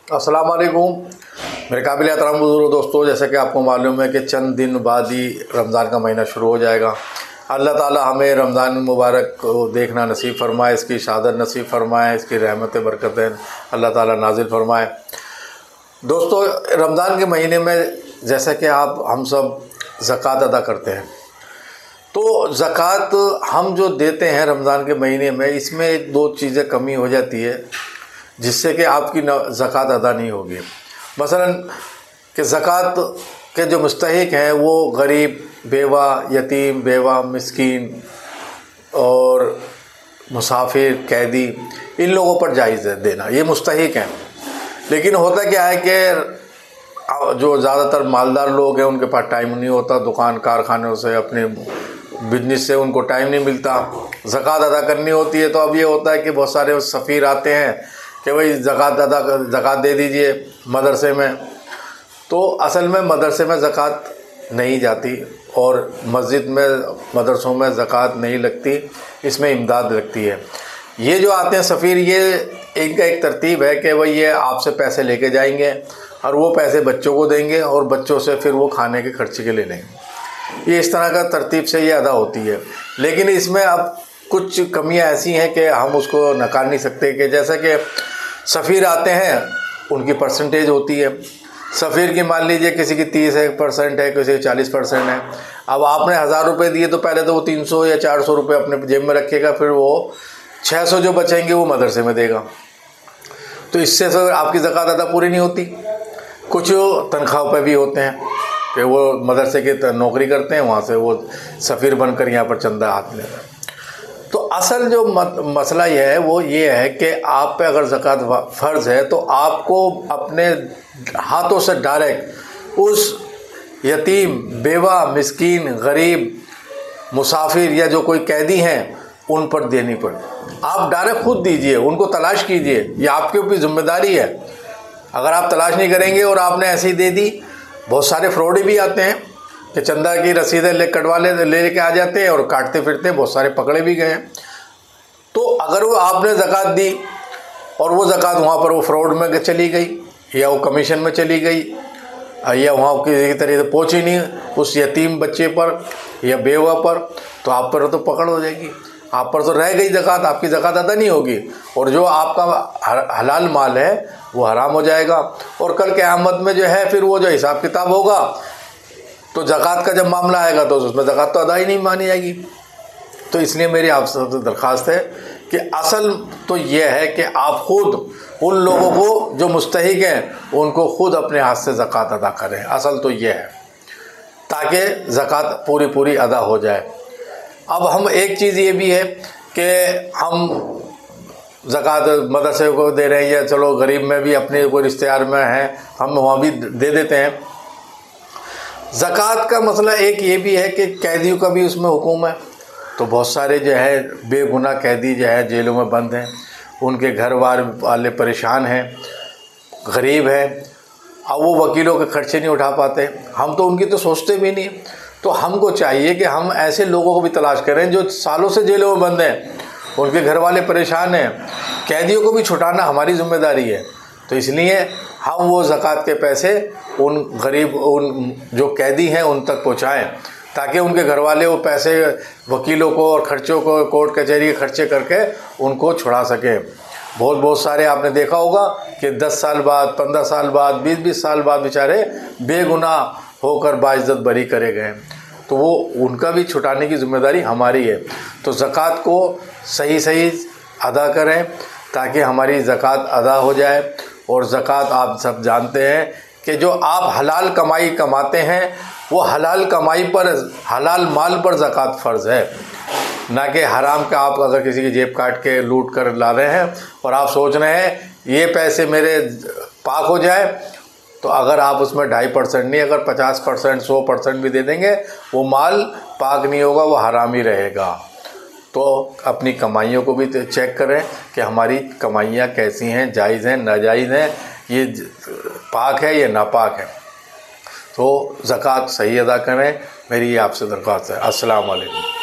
अस्सलाम वालेकुम मेरे काबिल एहतराम बुजुर्ग दोस्तों, जैसे कि आपको मालूम है कि चंद दिन बाद ही रमज़ान का महीना शुरू हो जाएगा। अल्लाह ताला हमें रमज़ान मुबारक को देखना नसीब फरमाए, इसकी शहादत नसीब फरमाए, इसकी रहमत बरकतें अल्लाह ताला नाजिल फरमाए। दोस्तों, रमज़ान के महीने में जैसे कि हम सब ज़कात अदा करते हैं, तो ज़कात हम जो देते हैं रमज़ान के महीने में, इसमें एक दो चीज़ें कमी हो जाती है जिससे कि आपकी ज़कात अदा नहीं होगी। मसलन कि ज़कात के जो मुस्तहिक हैं वो गरीब, बेवा, यतीम, बेवा, मिस्कीन और मुसाफिर, कैदी, इन लोगों पर जायज़ है देना, ये मुस्तहिक हैं। लेकिन होता क्या है कि जो ज़्यादातर मालदार लोग हैं उनके पास टाइम नहीं होता, दुकान कारखानों से, अपने बिजनेस से उनको टाइम नहीं मिलता, ज़कात अदा करनी होती है। तो अब ये होता है कि बहुत सारे सफ़ीर आते हैं कि भाई ज़कात दे दीजिए मदरसे में। तो असल में मदरसे में ज़कात नहीं जाती और मस्जिद में, मदरसों में ज़कात नहीं लगती, इसमें इमदाद लगती है। ये जो आते हैं सफ़ीर, ये इनका एक तरतीब है कि भाई ये आपसे पैसे लेके जाएंगे और वो पैसे बच्चों को देंगे और बच्चों से फिर वो खाने के खर्चे के ले लेंगे। ये इस तरह का तरतीब से ये अदा होती है। लेकिन इसमें अब कुछ कमियां ऐसी हैं कि हम उसको नकार नहीं सकते। कि जैसे कि सफ़ीर आते हैं, उनकी परसेंटेज होती है। सफ़ीर की मान लीजिए किसी की 30% है, किसी की 40% है। अब आपने 1000 रुपये दिए तो पहले तो वो 300 या 400 रुपये अपने जेब में रखेगा, फिर वो 600 जो बचेंगे वो मदरसे में देगा। तो इससे फिर आपकी ज़कात अदा पूरी नहीं होती। कुछ तनख्वाह पे भी होते हैं कि वो मदरसे की नौकरी करते हैं, वहाँ से वो सफ़ीर बनकर यहाँ पर चंदा हाथ लेते हैं। तो असल जो मसला यह है वो ये है कि आप पे अगर ज़कात फ़र्ज़ है तो आपको अपने हाथों से डायरेक्ट उस यतीम, बेवा, मिस्कीन, गरीब, मुसाफिर या जो कोई कैदी हैं उन पर देनी पड़े। आप डायरेक्ट खुद दीजिए, उनको तलाश कीजिए, ये आपके ऊपर जिम्मेदारी है। अगर आप तलाश नहीं करेंगे और आपने ऐसे ही दे दी, बहुत सारे फ्रॉड भी आते हैं कि चंदा की रसीदें ले के आ जाते हैं और काटते फिरते हैं, बहुत सारे पकड़े भी गए हैं। तो अगर वो आपने ज़कात दी और वो ज़कात वहाँ पर वो फ्रॉड में चली गई या वो कमीशन में चली गई या वहाँ किसी तरह से पहुँची नहीं उस यतीम बच्चे पर या बेवा पर, तो आप पर तो पकड़ हो जाएगी, आप पर तो रह गई ज़कात, आपकी ज़कात अदा नहीं होगी और जो आपका हलाल माल है वो हराम हो जाएगा। और कल क़यामत में जो है फिर वो जो हिसाब किताब होगा तो ज़कात का जब मामला आएगा तो उसमें ज़कात तो अदा ही नहीं मानी जाएगी। तो इसलिए मेरी आपसे दरख्वास्त है कि असल तो ये है कि आप खुद उन लोगों को जो मुस्तहिक हैं उनको खुद अपने हाथ से ज़कात अदा करें। असल तो ये है ताकि ज़कात पूरी अदा हो जाए। अब हम एक चीज़ ये भी है कि हम ज़कात मदरसे को दे रहे हैं या चलो गरीब में भी अपने कोई रिश्तेदार में हैं, हम वहाँ भी दे देते हैं। ज़कात का मसला एक ये भी है कि कैदियों का भी उसमें हुक्म है। तो बहुत सारे जो है बेगुनाह कैदी जो है जेलों में बंद हैं, उनके घर वाले परेशान हैं, गरीब हैं, अब वो वकीलों के खर्चे नहीं उठा पाते। हम तो उनकी तो सोचते भी नहीं। तो हमको चाहिए कि हम ऐसे लोगों को भी तलाश करें जो सालों से जेलों में बंद हैं, उनके घर वाले परेशान हैं। कैदियों को भी छुटाना हमारी जिम्मेदारी है। तो इसलिए हम वो ज़कात के पैसे उन गरीब, उन जो कैदी हैं उन तक पहुँचाएँ ताकि उनके घर वाले वो पैसे वकीलों को और ख़र्चों को, कोर्ट कचहरी के खर्चे करके उनको छुड़ा सकें। बहुत सारे आपने देखा होगा कि 10 साल बाद, 15 साल बाद, 20 साल बाद बेचारे बेगुनाह होकर बाइज्जत बरी करे गए। तो वो उनका भी छुटाने की ज़िम्मेदारी हमारी है। तो ज़कात को सही अदा करें ताकि हमारी ज़कात अदा हो जाए। और ज़कात आप सब जानते हैं कि जो आप हलाल कमाई कमाते हैं वो हलाल कमाई पर, हलाल माल पर ज़कात फ़र्ज़ है, ना कि हराम का आप अगर किसी की जेब काट के लूट कर ला रहे हैं और आप सोच रहे हैं ये पैसे मेरे पाक हो जाए। तो अगर आप उसमें 2.5% नहीं, अगर 50%, 100% भी दे देंगे, वो माल पाक नहीं होगा, वो हराम ही रहेगा। तो अपनी कमाइयों को भी चेक करें कि हमारी कमाइयाँ कैसी हैं, जायज़ हैं, नाजायज़ हैं, ये पाक है या नापाक है। तो ज़कात सही अदा करें, मेरी आपसे दरख्वास्त है। अस्सलाम वालेकुम।